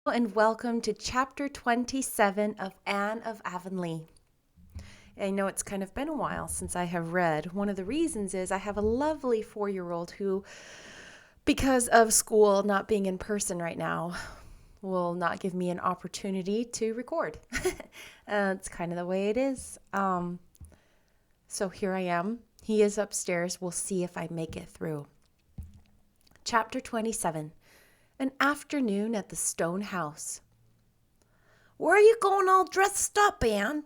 And welcome to chapter 27 of Anne of Avonlea. I know it's kind of been a while since I have read. One of the reasons is I have a lovely 4-year-old who, because of school not being in person right now, will not give me an opportunity to record. It's kind of the way it is. So here I am. He is upstairs. We'll see if I make it through. Chapter 27. An afternoon at the stone house. "Where are you going all dressed up, Anne?"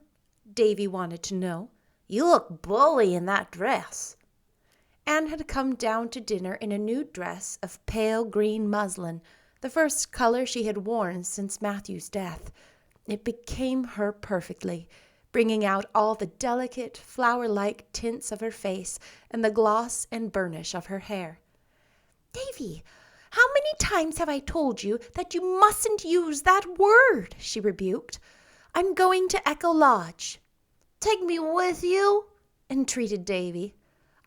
Davy wanted to know. "You look bully in that dress." Anne had come down to dinner in a new dress of pale green muslin, the first color she had worn since Matthew's death. It became her perfectly, bringing out all the delicate, flower-like tints of her face and the gloss and burnish of her hair. "Davy, how many times have I told you that you mustn't use that word?" she rebuked. "I'm going to Echo Lodge." "Take me with you," entreated Davy.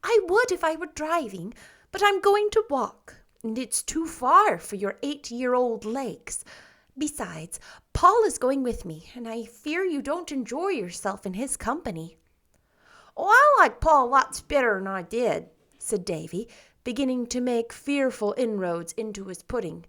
"I would if I were driving, but I'm going to walk, and it's too far for your 8-year-old legs. Besides, Paul is going with me, and I fear you don't enjoy yourself in his company." "Oh, I like Paul lots better than I did," said Davy, beginning to make fearful inroads into his pudding.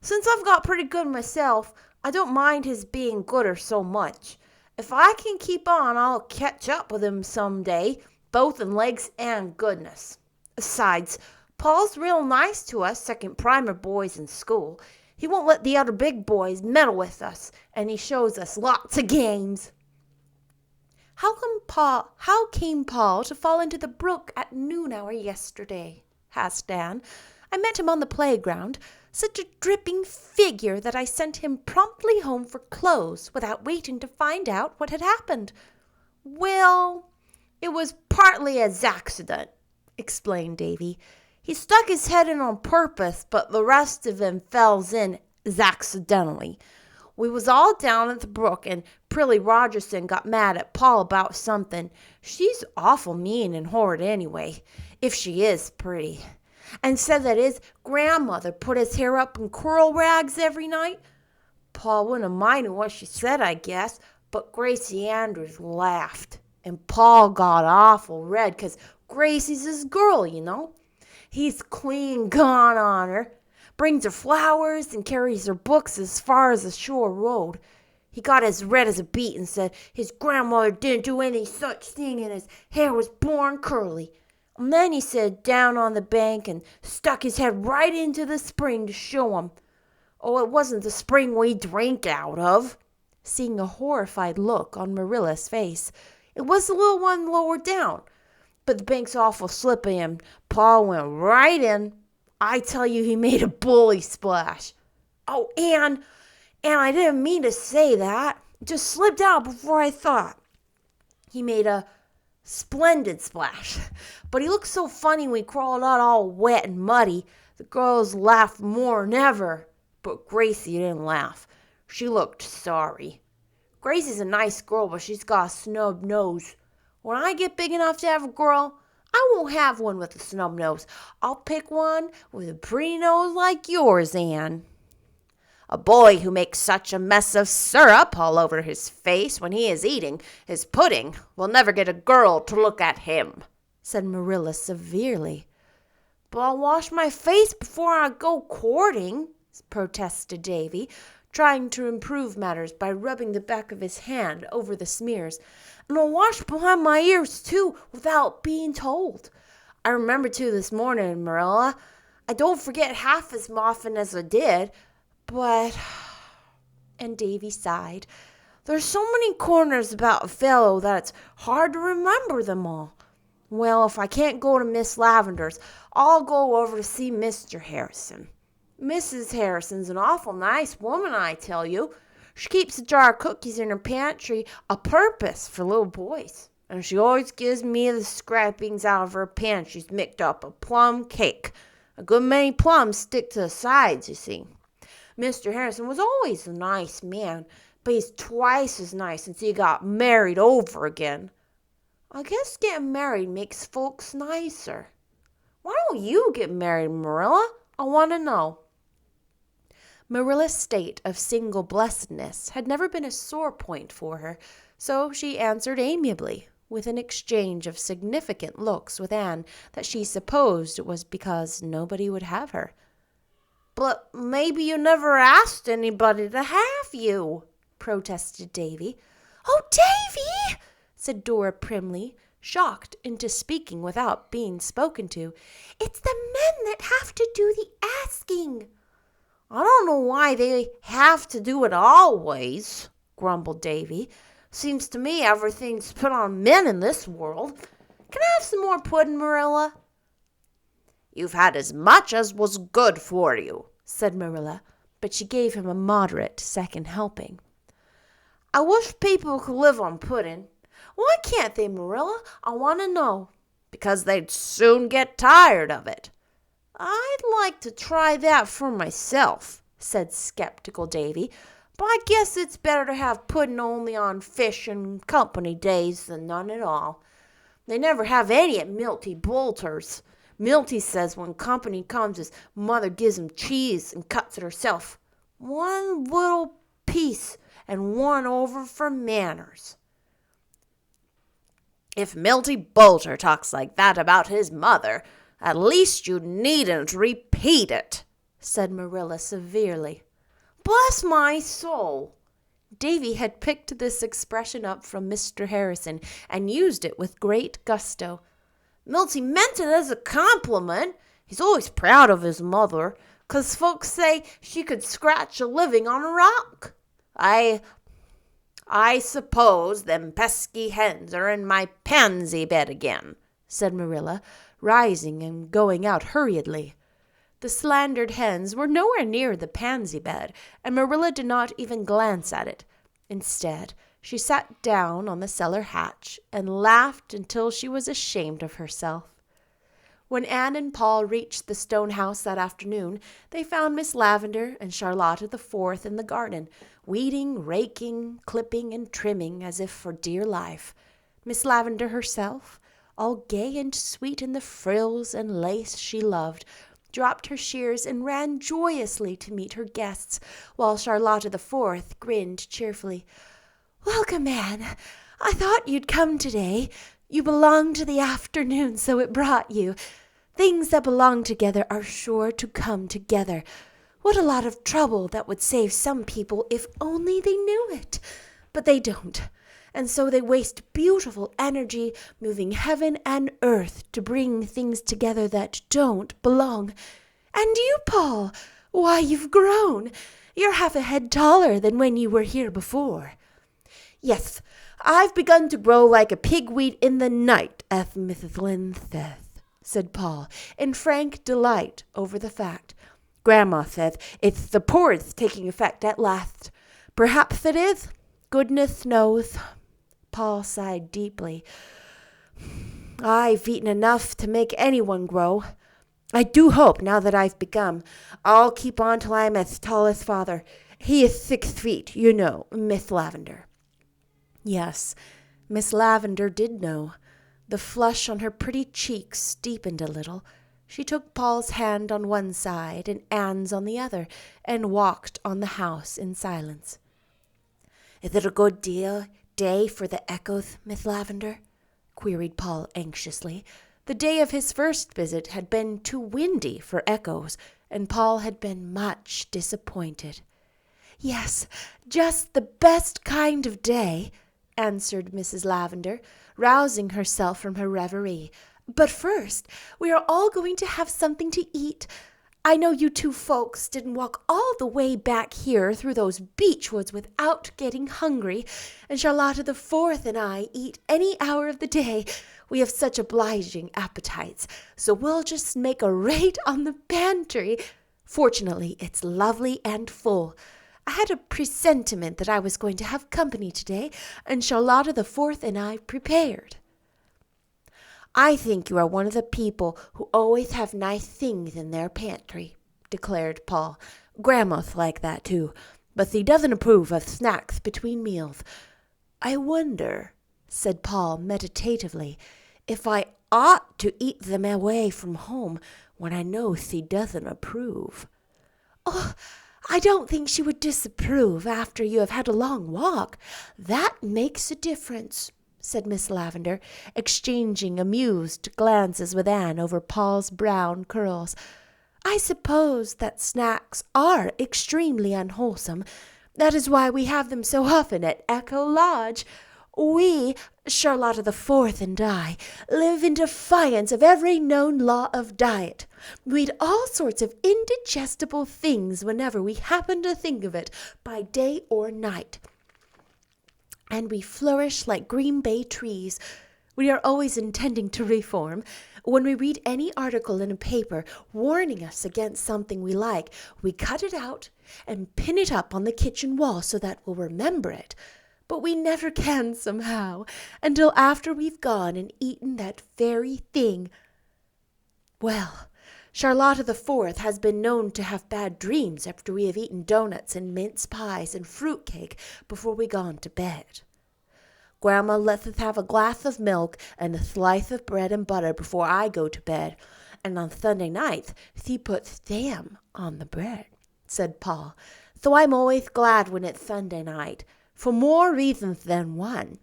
"Since I've got pretty good myself, I don't mind his being gooder so much. If I can keep on, I'll catch up with him some day, both in legs and goodness. Besides, Paul's real nice to us second-primer boys in school. He won't let the other big boys meddle with us, and he shows us lots of games." How came Paul to fall into the brook at noon hour yesterday?" asked Anne. "I met him on the playground. Such a dripping figure that I sent him promptly home for clothes without waiting to find out what had happened." "Well, it was partly a accident," explained Davy. "He stuck his head in on purpose, but the rest of him fells in accidentally. We was all down at the brook, and Prilly Rogerson got mad at Paul about something. She's awful mean and horrid anyway, if she is pretty, and said that his grandmother put his hair up in curl rags every night. Paul wouldn't have minded what she said, I guess, but Gracie Andrews laughed, and Paul got awful red, 'cause Gracie's his girl, you know. He's clean gone on her. Brings her flowers and carries her books as far as the shore road. He got as red as a beet and said his grandmother didn't do any such thing and his hair was born curly. And then he sat down on the bank and stuck his head right into the spring to show him. Oh, it wasn't the spring we drank out of," seeing a horrified look on Marilla's face. "It was the little one lower down. But the bank's awful slippy and Paul went right in. I tell you, he made a bully splash." "Oh, Anne, I didn't mean to say that. It just slipped out before I thought. He made a splendid splash, but he looked so funny when he crawled out all wet and muddy. The girls laughed more'n ever, but Gracie didn't laugh. She looked sorry. Gracie's a nice girl, but she's got a snub nose. When I get big enough to have a girl, I won't have one with a snub nose. I'll pick one with a pretty nose like yours, Anne." "A boy who makes such a mess of syrup all over his face when he is eating his pudding will never get a girl to look at him," said Marilla severely. "But I'll wash my face before I go courting," protested Davy, trying to improve matters by rubbing the back of his hand over the smears. "And I'll wash behind my ears, too, without being told. I remember to this morning, Marilla. I don't forget half as often as I did, but—" and Davy sighed. "There's so many corners about a fellow that it's hard to remember them all. Well, if I can't go to Miss Lavender's, I'll go over to see Mr. Harrison. Mrs. Harrison's an awful nice woman, I tell you. She keeps a jar of cookies in her pantry a purpose for little boys, and she always gives me the scrapings out of her pan she's mixed up a plum cake. A good many plums stick to the sides, you see. Mr. Harrison was always a nice man, but he's twice as nice since he got married over again. I guess getting married makes folks nicer. Why don't you get married, Marilla? I want to know." Marilla's state of single blessedness had never been a sore point for her, so she answered amiably, with an exchange of significant looks with Anne, that she supposed it was because nobody would have her. But maybe you never asked anybody to have you, protested Davy. Oh, Davy, said Dora primly, shocked into speaking without being spoken to. It's the men that have to do the asking. I don't know why they have to do it always, grumbled Davy. Seems to me everything's put on men in this world. Can I have some more pudding, Marilla? You've had as much as was good for you, said Marilla, but she gave him a moderate second helping. I wish people could live on pudding. Why can't they, Marilla? I want to know. Because they'd soon get tired of it. I'd like to try that for myself, said skeptical Davy, but I guess it's better to have pudding only on fish and company days than none at all. They never have any at Milty Boulter's. Milty says when company comes his mother gives him cheese and cuts it herself. One little piece and one over for manners. If Milty Boulter talks like that about his mother, at least you needn't repeat it, said Marilla severely. Bless my soul! Davy had picked this expression up from Mr. Harrison and used it with great gusto. Milty meant it as a compliment. He's always proud of his mother, 'cause folks say she could scratch a living on a rock. I suppose them pesky hens are in my pansy bed again, said Marilla, rising and going out hurriedly. The slandered hens were nowhere near the pansy bed, and Marilla did not even glance at it. Instead, she sat down on the cellar hatch and laughed until she was ashamed of herself. When Anne and Paul reached the stone house that afternoon, they found Miss Lavendar and Charlotta the Fourth in the garden, weeding, raking, clipping, and trimming as if for dear life. Miss Lavendar herself, all gay and sweet in the frills and lace she loved, dropped her shears and ran joyously to meet her guests, while Charlotta the Fourth grinned cheerfully. "Welcome, Anne. I thought you'd come today. You belong to the afternoon, so it brought you. Things that belong together are sure to come together. What a lot of trouble that would save some people if only they knew it. But they don't. And so they waste beautiful energy moving heaven and earth to bring things together that don't belong. And you, Paul, why, you've grown. You're half a head taller than when you were here before." "Yes, I've begun to grow like a pigweed in the night, as Mrs. Lynde says," said Paul, in frank delight over the fact. "Grandma says it's the porridge taking effect at last. Perhaps it is. Goodness knows." Paul sighed deeply. "I've eaten enough to make anyone grow. I do hope, now that I've begun, I'll keep on till I'm as tall as father. He is 6 feet, you know, Miss Lavendar." Yes, Miss Lavendar did know. The flush on her pretty cheeks deepened a little. She took Paul's hand on one side and Anne's on the other, and walked on the house in silence. "Is it a good day for the echoes, Miss Lavendar?" queried Paul anxiously. The day of his first visit had been too windy for echoes, and Paul had been much disappointed. "Yes, just the best kind of day," answered Mrs. Lavendar, rousing herself from her reverie. "But first, we are all going to have something to eat. I know you two folks didn't walk all the way back here through those beech woods without getting hungry, and Charlotta the Fourth and I eat any hour of the day. We have such obliging appetites, so we'll just make a raid on the pantry. Fortunately, it's lovely and full. I had a presentiment that I was going to have company today, and Charlotta the Fourth and I prepared." "I think you are one of the people who always have nice things in their pantry," declared Paul. "Grandma's like that, too, but she doesn't approve of snacks between meals. I wonder," said Paul meditatively, "if I ought to eat them away from home when I know she doesn't approve." "Oh, I don't think she would disapprove after you have had a long walk. That makes a difference, said Miss Lavendar, exchanging amused glances with Anne over Paul's brown curls. I suppose that snacks are extremely unwholesome. That is why we have them so often at Echo Lodge. We, Charlotta the Fourth and I, live in defiance of every known law of diet. We eat all sorts of indigestible things whenever we happen to think of it, by day or night. And we flourish like green bay trees. We are always intending to reform. When we read any article in a paper warning us against something we like, we cut it out and pin it up on the kitchen wall so that we'll remember it. But we never can somehow, until after we've gone and eaten that very thing. Well, Charlotta the Fourth has been known to have bad dreams after we have eaten doughnuts and mince pies and fruitcake before we gone to bed. Grandma lets us have a glass of milk and a slice of bread and butter before I go to bed, and on Sunday nights she puts jam on the bread, said Paul. So I'm always glad when it's Sunday night, for more reasons than one.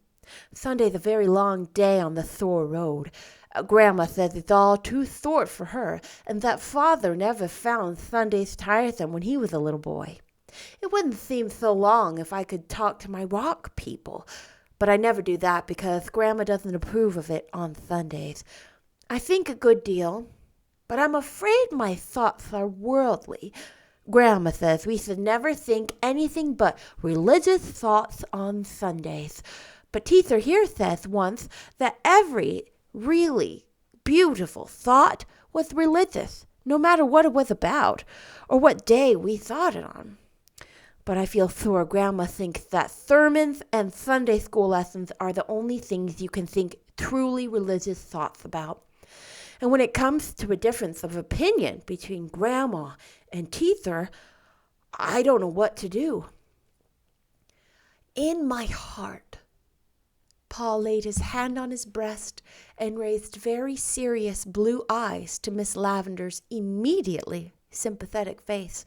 Sunday's a very long day on the sore road. Grandma says it's all too short for her, and that Father never found Sundays tiresome when he was a little boy. It wouldn't seem so long if I could talk to my rock people, but I never do that because Grandma doesn't approve of it on Sundays. I think a good deal, but I'm afraid my thoughts are worldly. Grandma says we should never think anything but religious thoughts on Sundays. But Teacher here says once that every really beautiful thought was religious, no matter what it was about, or what day we thought it on. But I feel sure Grandma thinks that sermons and Sunday school lessons are the only things you can think truly religious thoughts about. And when it comes to a difference of opinion between Grandma and Teacher, I don't know what to do. In my heart, Paul laid his hand on his breast and raised very serious blue eyes to Miss Lavendar's immediately sympathetic face.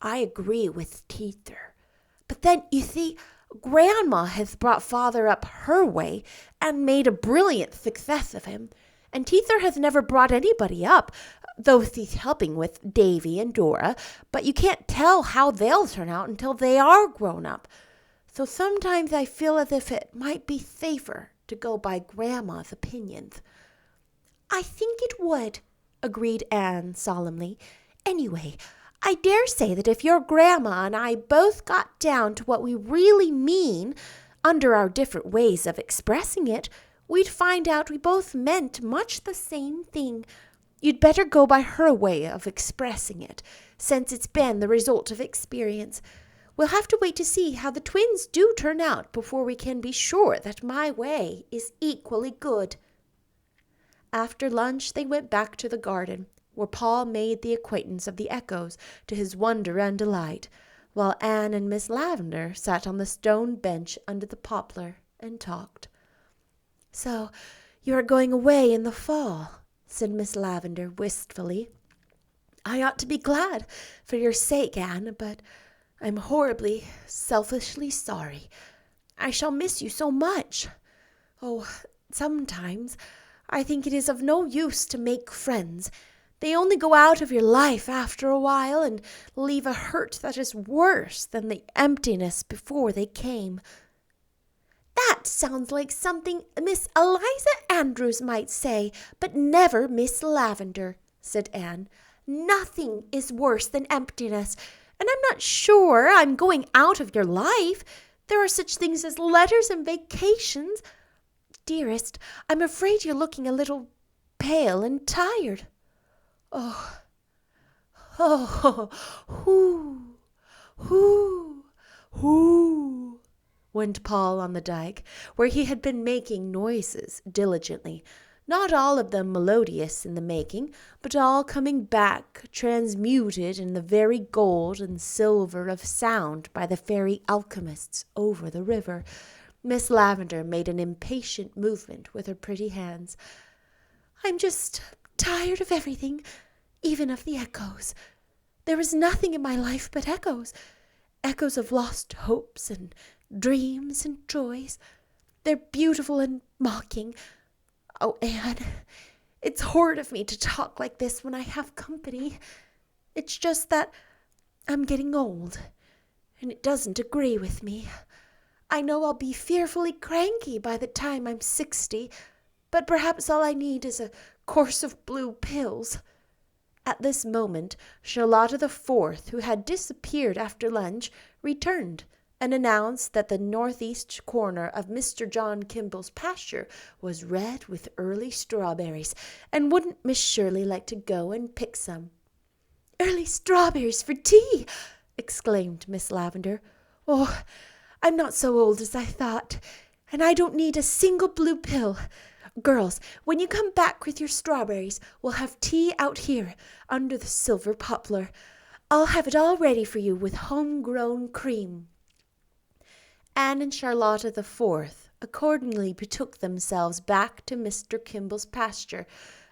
I agree with Teacher. But then, you see, Grandma has brought Father up her way and made a brilliant success of him. And Teacher has never brought anybody up, though she's helping with Davy and Dora. But you can't tell how they'll turn out until they are grown up. So sometimes I feel as if it might be safer to go by Grandma's opinions. I think it would, agreed Anne solemnly. Anyway, I dare say that if your Grandma and I both got down to what we really mean, under our different ways of expressing it, we'd find out we both meant much the same thing. You'd better go by her way of expressing it, since it's been the result of experience. We'll have to wait to see how the twins do turn out before we can be sure that my way is equally good. After lunch, they went back to the garden, where Paul made the acquaintance of the Echoes to his wonder and delight, while Anne and Miss Lavendar sat on the stone bench under the poplar and talked. So you are going away in the fall, said Miss Lavendar wistfully. I ought to be glad for your sake, Anne, but I'm horribly, selfishly sorry. I shall miss you so much. Oh, sometimes I think it is of no use to make friends. They only go out of your life after a while and leave a hurt that is worse than the emptiness before they came. That sounds like something Miss Eliza Andrews might say, but never Miss Lavendar, said Anne. Nothing is worse than emptiness, and I'm not sure I'm going out of your life. There are such things as letters and vacations. Dearest, I'm afraid you're looking a little pale and tired. Oh, hoo, went Paul on the dike, where he had been making noises diligently, not all of them melodious in the making, but all coming back transmuted in the very gold and silver of sound by the fairy alchemists over the river. Miss Lavendar made an impatient movement with her pretty hands. I'm just tired of everything, even of the Echoes. There is nothing in my life but echoes. Echoes of lost hopes and dreams and joys. They're beautiful and mocking. Oh, Anne, it's horrid of me to talk like this when I have company. It's just that I'm getting old, and it doesn't agree with me. I know I'll be fearfully cranky by the time I'm 60, but perhaps all I need is a course of blue pills. At this moment, Charlotta the Fourth, who had disappeared after lunch, returned and announced that the northeast corner of Mr. John Kimball's pasture was red with early strawberries, and wouldn't Miss Shirley like to go and pick some? "Early strawberries for tea!" exclaimed Miss Lavendar. "Oh, I'm not so old as I thought, and I don't need a single blue pill. Girls, when you come back with your strawberries, we'll have tea out here under the silver poplar. I'll have it all ready for you with home-grown cream." Anne and Charlotta the Fourth accordingly betook themselves back to Mr. Kimball's pasture,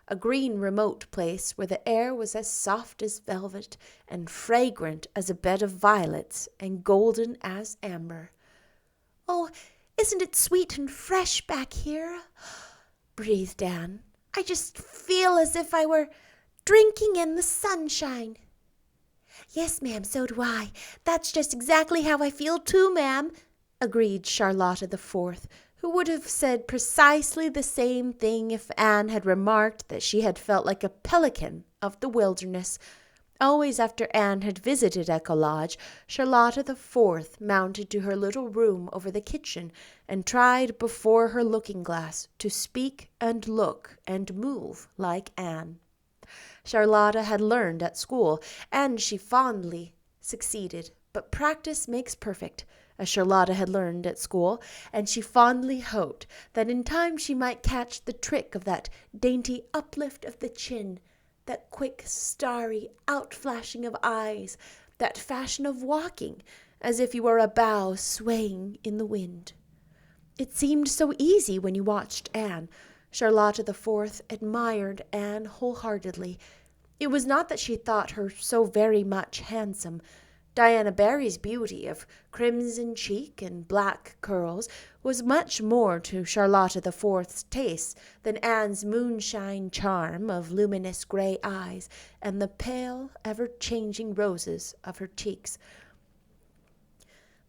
a green remote place where the air was as soft as velvet and fragrant as a bed of violets and golden as amber. "Oh, isn't it sweet and fresh back here?" breathed Anne. "I just feel as if I were drinking in the sunshine." "Yes, ma'am, so do I. That's just exactly how I feel too, ma'am," agreed Charlotta the Fourth, who would have said precisely the same thing if Anne had remarked that she had felt like a pelican of the wilderness. Always after Anne had visited Echo Lodge, Charlotta the Fourth mounted to her little room over the kitchen and tried before her looking-glass to speak and look and move like Anne. Charlotta had learned at school, and she fondly succeeded, but practice makes perfect, as Charlotta had learned at school, and she fondly hoped that in time she might catch the trick of that dainty uplift of the chin, that quick, starry outflashing of eyes, that fashion of walking, as if you were a bough swaying in the wind. It seemed so easy when you watched Anne. Charlotta the Fourth admired Anne wholeheartedly. It was not that she thought her so very much handsome. Diana Barry's beauty of crimson cheek and black curls was much more to Charlotta the Fourth's taste than Anne's moonshine charm of luminous gray eyes and the pale, ever-changing roses of her cheeks.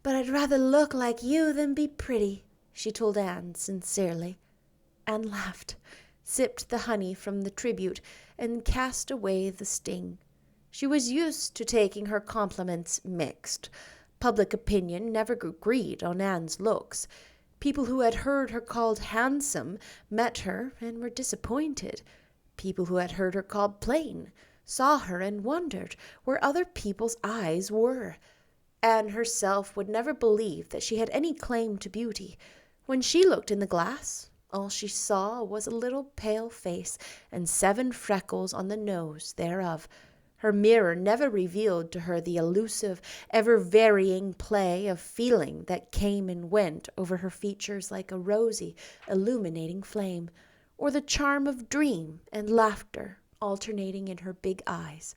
"But I'd rather look like you than be pretty," she told Anne sincerely. Anne laughed, sipped the honey from the tribute, and cast away the sting. She was used to taking her compliments mixed. Public opinion never agreed on Anne's looks. People who had heard her called handsome met her and were disappointed. People who had heard her called plain saw her and wondered where other people's eyes were. Anne herself would never believe that she had any claim to beauty. When she looked in the glass, all she saw was a little pale face and 7 freckles on the nose thereof. Her mirror never revealed to her the elusive, ever-varying play of feeling that came and went over her features like a rosy, illuminating flame, or the charm of dream and laughter alternating in her big eyes.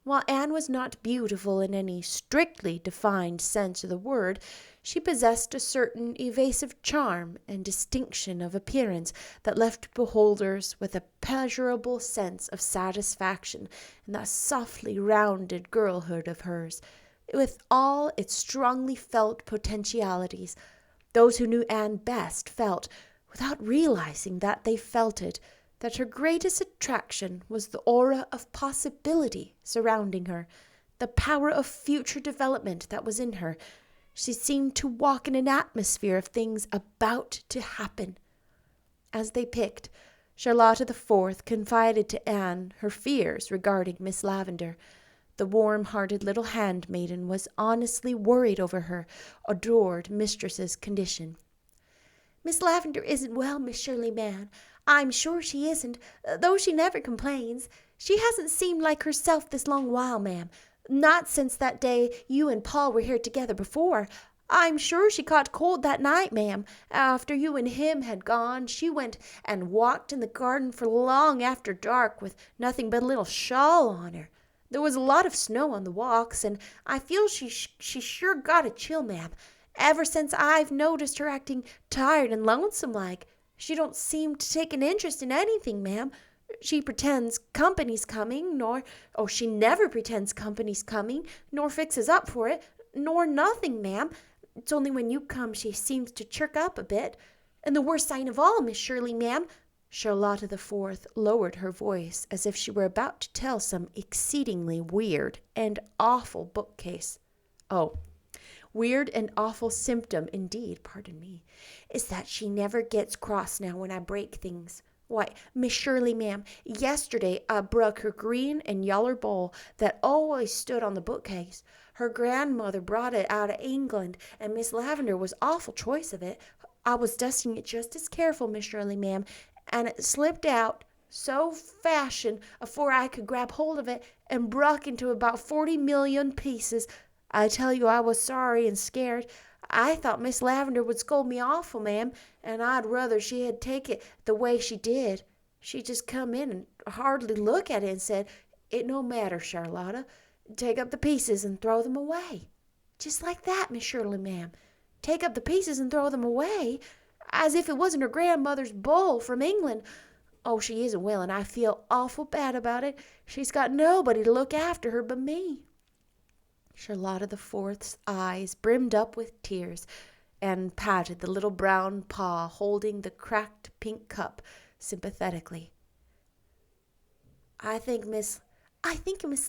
While Anne was not beautiful in any strictly defined sense of the word, she possessed a certain evasive charm and distinction of appearance that left beholders with a pleasurable sense of satisfaction in that softly rounded girlhood of hers, with all its strongly felt potentialities. Those who knew Anne best felt, without realizing that they felt it, that her greatest attraction was the aura of possibility surrounding her, the power of future development that was in her. She seemed to walk in an atmosphere of things about to happen. As they picked, Charlotta the Fourth confided to Anne her fears regarding Miss Lavendar. The warm-hearted little handmaiden was honestly worried over her adored mistress's condition. "Miss Lavendar isn't well, Miss Shirley, ma'am. I'm sure she isn't, though she never complains. She hasn't seemed like herself this long while, ma'am. Not since that day you and Paul were here together before. I'm sure she caught cold that night, ma'am. After you and him had gone, she went and walked in the garden for long after dark with nothing but a little shawl on her. There was a lot of snow on the walks, and I feel she sure got a chill, ma'am. Ever since I've noticed her acting tired and lonesome like. She don't seem to take an interest in anything, ma'am. She pretends company's coming, she never pretends company's coming, nor fixes up for it, nor nothing, ma'am. It's only when you come she seems to chirk up a bit. And the worst sign of all, Miss Shirley, ma'am, Charlotta the Fourth lowered her voice as if she were about to tell some exceedingly weird and awful bookcase. Oh, weird and awful symptom indeed, pardon me, is that she never gets cross now when I break things. Why, Miss Shirley, ma'am, yesterday I broke her green and yaller bowl that always stood on the bookcase. Her grandmother brought it out of England, and Miss Lavender was awful choice of it. I was dusting it just as careful, Miss Shirley, ma'am, and it slipped out so fashion afore I could grab hold of it and broke into about 40 million pieces. I tell you, I was sorry and scared. I thought Miss Lavender would scold me awful, ma'am, and I'd rather she had take it the way she did. She just come in and hardly look at it and said, "It no matter, Charlotta. Take up the pieces and throw them away." Just like that, Miss Shirley, ma'am. Take up the pieces and throw them away, as if it wasn't her grandmother's bowl from England. Oh, she isn't well, and I feel awful bad about it. She's got nobody to look after her but me. Charlotta the Fourth's eyes brimmed up with tears and patted the little brown paw holding the cracked pink cup sympathetically. I think Miss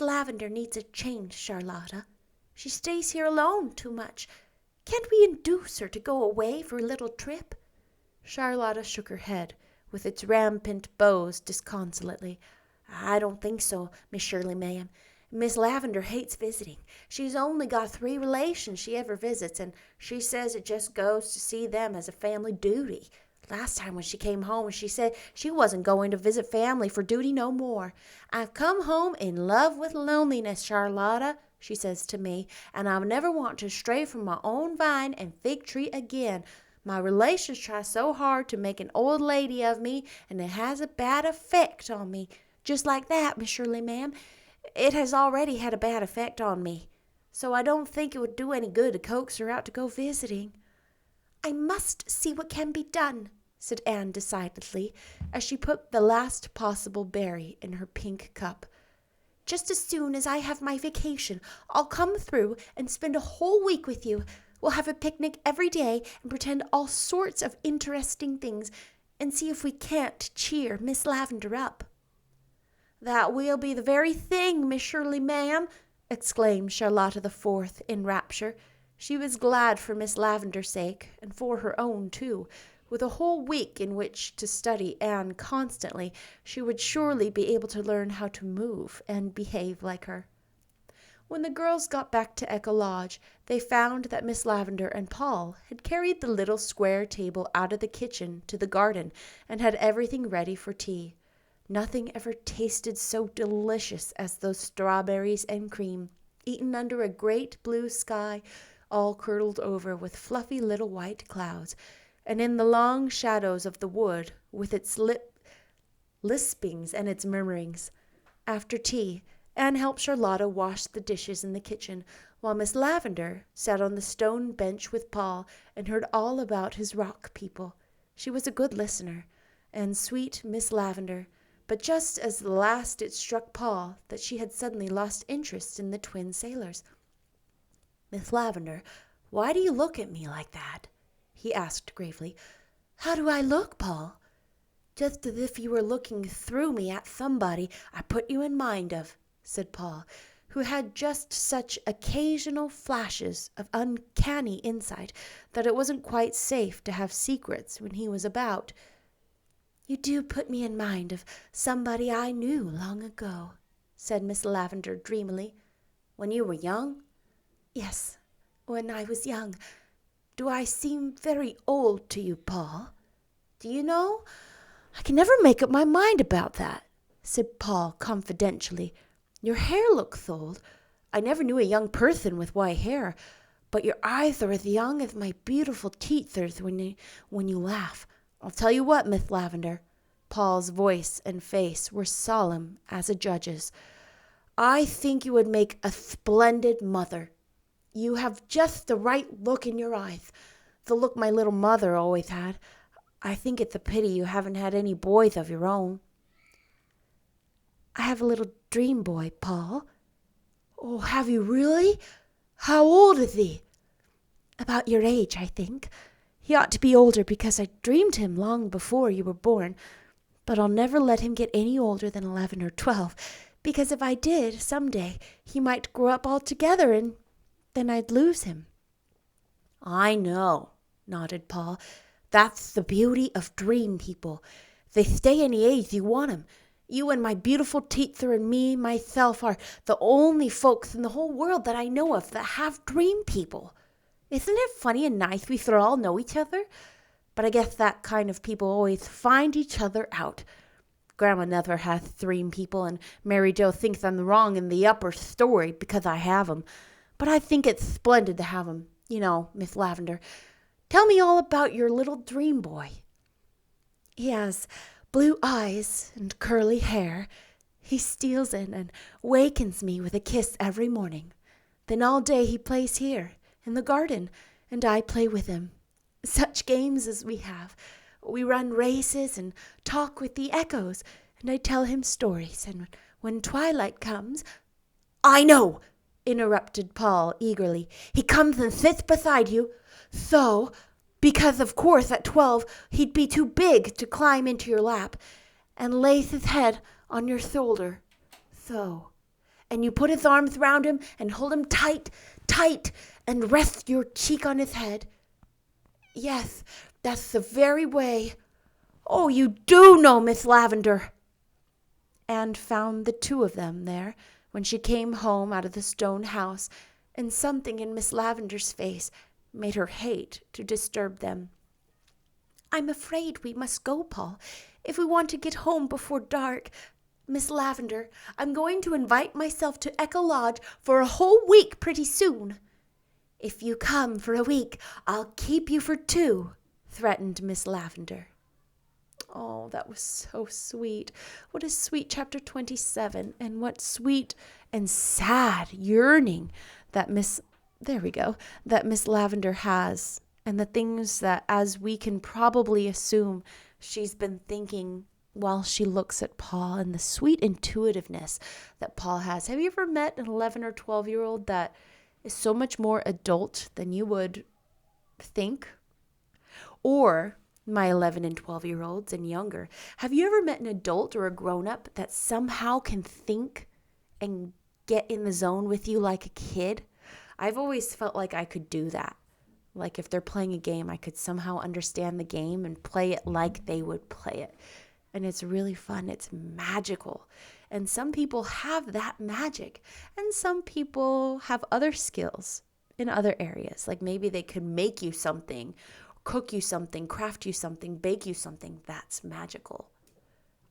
Lavender needs a change, Charlotta. She stays here alone too much. Can't we induce her to go away for a little trip?" Charlotta shook her head, with its rampant bows, disconsolately. "I don't think so, Miss Shirley, ma'am. Miss Lavender hates visiting. She's only got 3 relations she ever visits, and she says it just goes to see them as a family duty. Last time when she came home, she said she wasn't going to visit family for duty no more. 'I've come home in love with loneliness, Charlotta,' she says to me, 'and I never want to stray from my own vine and fig tree again. My relations try so hard to make an old lady of me, and it has a bad effect on me.' Just like that, Miss Shirley, ma'am. It has already had a bad effect on me. So I don't think it would do any good to coax her out to go visiting." "I must see what can be done," said Anne decidedly, as she put the last possible berry in her pink cup. "Just as soon as I have my vacation, I'll come through and spend a whole week with you. We'll have a picnic every day and pretend all sorts of interesting things and see if we can't cheer Miss Lavender up." "That will be the very thing, Miss Shirley, ma'am," exclaimed Charlotta the Fourth in rapture. She was glad for Miss Lavender's sake, and for her own too. With a whole week in which to study Anne constantly, she would surely be able to learn how to move and behave like her. When the girls got back to Echo Lodge, they found that Miss Lavender and Paul had carried the little square table out of the kitchen to the garden and had everything ready for tea. Nothing ever tasted so delicious as those strawberries and cream, eaten under a great blue sky, all curdled over with fluffy little white clouds, and in the long shadows of the wood, with its lispings and its murmurings. After tea, Anne helped Charlotta wash the dishes in the kitchen, while Miss Lavender sat on the stone bench with Paul and heard all about his rock people. She was a good listener, and sweet Miss Lavender, but just as the last it struck Paul that she had suddenly lost interest in the twin sailors. "Miss Lavender, why do you look at me like that?" he asked gravely. "How do I look, Paul?" "Just as if you were looking through me at somebody I put you in mind of," said Paul, who had just such occasional flashes of uncanny insight that it wasn't quite safe to have secrets when he was about. "You do put me in mind of somebody I knew long ago," said Miss Lavender dreamily. "When you were young?" "Yes, when I was young. Do I seem very old to you, Paul?" "Do you know, I can never make up my mind about that," said Paul confidentially. "Your hair looks old. I never knew a young person with white hair, but your eyes are as young as my beautiful teeth are when you laugh. I'll tell you what, Miss Lavender," Paul's voice and face were solemn as a judge's, I think you would make a splendid mother. You have just the right look in your eyes, the look my little mother always had. I think it's a pity you haven't had any boys of your own." "I have a little dream boy, Paul." "Oh, have you really? How old is he?" "About your age, I think. He ought to be older because I dreamed him long before you were born. But I'll never let him get any older than 11 or 12, because if I did, someday, he might grow up altogether and then I'd lose him." "I know," nodded Paul. "That's the beauty of dream people. They stay any age you want 'em. You and my beautiful teacher and me, myself, are the only folks in the whole world that I know of that have dream people. Isn't it funny and nice we sort of all know each other? But I guess that kind of people always find each other out. Grandma never has dream people, and Mary Jo thinks I'm wrong in the upper story because I have 'em. But I think it's splendid to have 'em, you know, Miss Lavender. Tell me all about your little dream boy." "He has blue eyes and curly hair. He steals in and wakens me with a kiss every morning. Then all day he plays here in the garden, and I play with him. Such games as we have. We run races and talk with the echoes, and I tell him stories, and when twilight comes—" "I know," interrupted Paul eagerly. "He comes and sits beside you. So, because of course at 12 he'd be too big to climb into your lap, and lays his head on your shoulder. So. And you put his arms round him and hold him tight, tight, and rest your cheek on his head. Yes, that's the very way. Oh, you do know, Miss Lavender." Anne found the two of them there when she came home out of the stone house, and something in Miss Lavender's face made her hate to disturb them. "I'm afraid we must go, Paul, if we want to get home before dark. Miss Lavender, I'm going to invite myself to Echo Lodge for a whole week pretty soon." "If you come for a week, I'll keep you for 2, threatened Miss Lavender. Oh, that was so sweet. What a sweet chapter 27, and what sweet and sad yearning that Miss Lavender has, and the things that, as we can probably assume, she's been thinking while she looks at Paul, and the sweet intuitiveness that Paul has. Have you ever met an 11 or 12-year-old that is so much more adult than you would think? Or my 11 and 12-year-olds and younger, have you ever met an adult or a grown-up that somehow can think and get in the zone with you like a kid? I've always felt like I could do that. Like if they're playing a game, I could somehow understand the game and play it like they would play it. And it's really fun. It's magical. And some people have that magic. And some people have other skills in other areas. Like maybe they could make you something, cook you something, craft you something, bake you something. That's magical.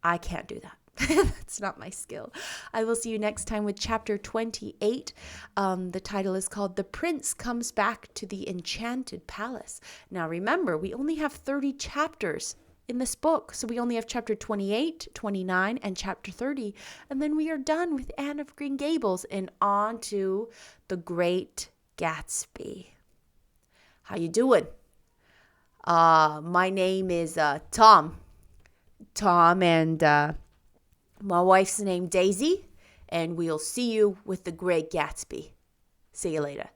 I can't do that. That's not my skill. I will see you next time with chapter 28. The title is called The Prince Comes Back to the Enchanted Palace. Now remember, we only have 30 chapters in this book. So we only have chapter 28, 29, and chapter 30. And then we are done with Anne of Green Gables and on to The Great Gatsby. How you doing? My name is Tom, and my wife's name Daisy, and we'll see you with The Great Gatsby. See you later.